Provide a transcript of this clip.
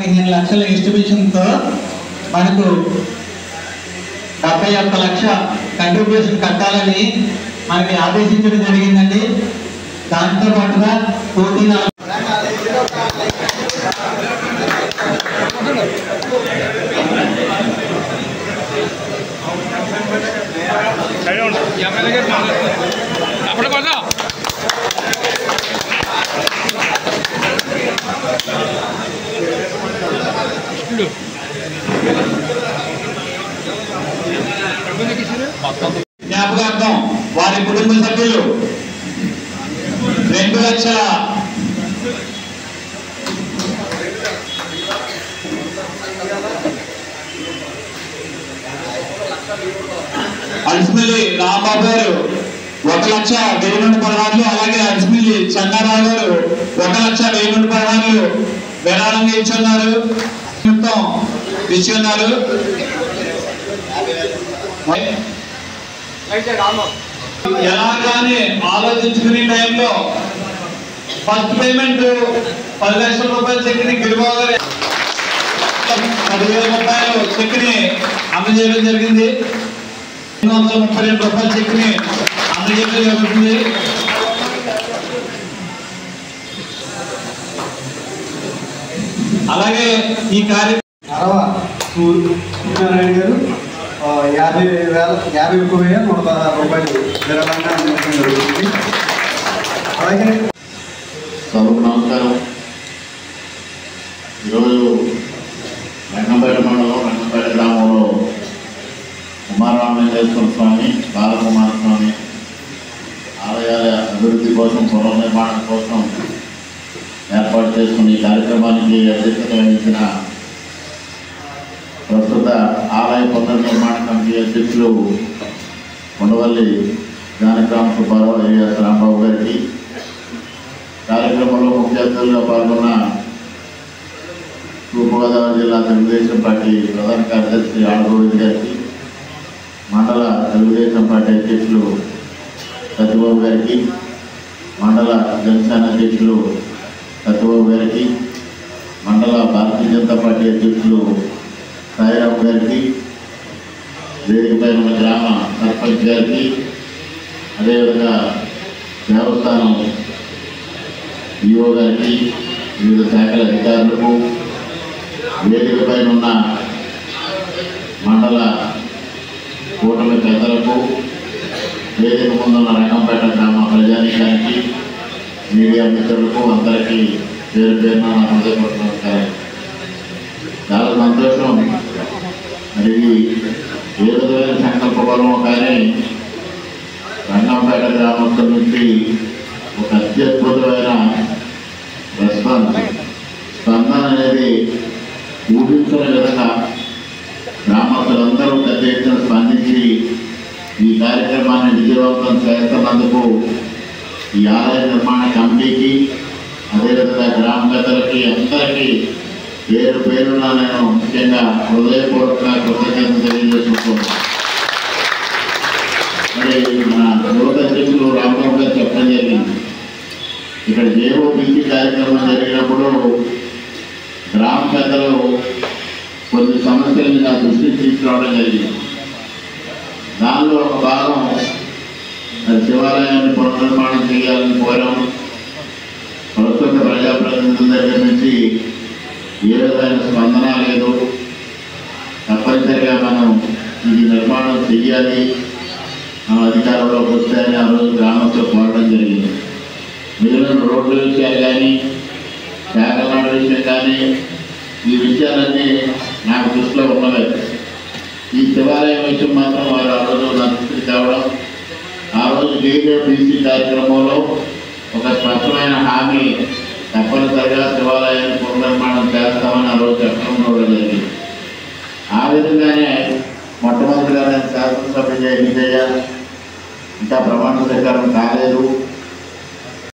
15 లక్షల ఎస్టిమేషన్తో మనకు 71 లక్షల కంట్రిబ్యూషన్ కట్టాలని మనకి ఆదేశించడం జరిగిందండి. దాంతో పాటుగా కోటి జ్ఞాపకార్థం వారి కుటుంబ సభ్యులు 2 లక్షల అడిసిమిల్లి రాంబాబు గారు 1,10,16 అలాగే అడిసిమిల్లి చెన్నారావు గారు 1,10,16 విరాళంగా ఇచ్చున్నారు. ఇచ్చున్నారు. ఎలాగానే ఆలోచించుకునే టైంలో ఫస్ట్ పేమెంట్ 10 లక్షల రూపాయల చెక్ని గిరిబాబు గారు 10,000 రూపాయలు చెక్ని అందజేయడం జరిగింది. 232 రూపాయల చెక్ని అందజేయడం జరుగుతుంది. అలాగే ఈ కార్యక్రమం సూర్యనారాయణ గారు 51,116 రూపాయలు విరాళంగా అందించడం జరుగుతుంది. అలాగే సభకు నమస్కారం. ఈరోజు రంగంపేట మండలం రంగంపేట గ్రామంలో కుమారరామలింగేశ్వర స్వామి బాలకుమార స్వామి ఆలయాల అభివృద్ధి కోసం పునర్నిర్మాణం కోసం ఏర్పాటు చేసుకున్న ఈ కార్యక్రమానికి అధ్యక్షత వహించిన ప్రస్తుత ఆలయ పునర్నిర్మాణ కమిటీ అధ్యక్షులు ఉండవల్లి జానకిరామ సుబ్బారావు ఏఎస్ రాంబాబు గారికి, కార్యక్రమంలో ముఖ్య అతిథులుగా పాల్గొన్న తూర్పుగోదావరి జిల్లా తెలుగుదేశం పార్టీ ప్రధాన కార్యదర్శి ఆడగోవింద్ గారికి, మండల తెలుగుదేశం పార్టీ అధ్యక్షులు సత్యబాబు గారికి, మండల జనసేన అధ్యక్షులు సత్యబాబు గారికి, మండల భారతీయ జనతా పార్టీ అధ్యక్షులు సాయిరావు గారికి, వేదికపై ఉన్న గ్రామ సర్పంచ్ గారికి, అదేవిధంగా దేవస్థానం ఈఓ గారికి, వివిధ శాఖల అధికారులకు, వేదికపై ఉన్న మండల కూటమి పెద్దలకు, వేదిక ముందున్న రంగంపేట గ్రామ ప్రజానీకానికి, మీడియా మిత్రులకు అందరికీ పేరు పేరున నా హృదయపూర్వక నమస్కారం. చాలా సంతోషం. మరి ఏ విధమైన సంకల్ప బలమో కానీ రంగంపేట గ్రామస్తుల నుంచి ఒక అత్యద్భుతమైన స్పందన అనేది ఊహించిన విధంగా గ్రామస్తులందరూ పెద్ద ఎత్తున స్పందించి ఈ కార్యక్రమాన్ని విజయవంతం చేస్తున్నందుకు ఈ ఆలయ నిర్మాణ కమిటీకి, అదేవిధంగా గ్రామ పెద్దలకి అందరికీ పేరు పేరున నేను ముఖ్యంగా హృదయపూర్వకంగా కృతజ్ఞతలు తెలియజేసుకుంటున్నాను. మరి మన యువత అధ్యక్షులు రాంబాబు గారు చెప్పడం జరిగింది. ఇక్కడ జేఓపీసీ కార్యక్రమం జరిగినప్పుడు గ్రామ పెద్దలు కొన్ని సమస్యలను నా దృష్టికి తీసుకురావడం జరిగింది. దానిలో ఒక భాగం శివాలయాన్ని పునర్నిర్మాణం చేయాలని కోరాం. ప్రస్తుత ప్రజాప్రతినిధుల దగ్గర నుంచి ఏ విధమైన స్పందన లేదు. తప్పనిసరిగా మనం ఇది నిర్మాణం చెయ్యాలి, అధికారంలోకి వస్తాయని ఆ రోజు గ్రామంతో కోరడం జరిగింది. మిగిలిన రోడ్ల విషయాలు కానీ, శాఖల విషయం కానీ, ఈ విషయాలన్నీ నాకు దృష్టిలో ఉన్నవే. ఈ శివాలయం విషయం మాత్రం వారు ఆ రోజు నా దృష్టికి తేవడం, ఆ రోజు జేఓపీసీ కార్యక్రమంలో ఒక స్పష్టమైన హామీ తప్పనిసరిగా శివాలయాన్ని పునర్నిర్మాణం చేస్తామని ఆ రోజు చెప్పడం కూడా జరిగింది. ఆ విధంగానే మొట్టమొదటిగా నేను శాసనసభ్యుగా ఎన్నికయ్యాను. ఇంకా ప్రమాణ స్వీకారం కాలేదు.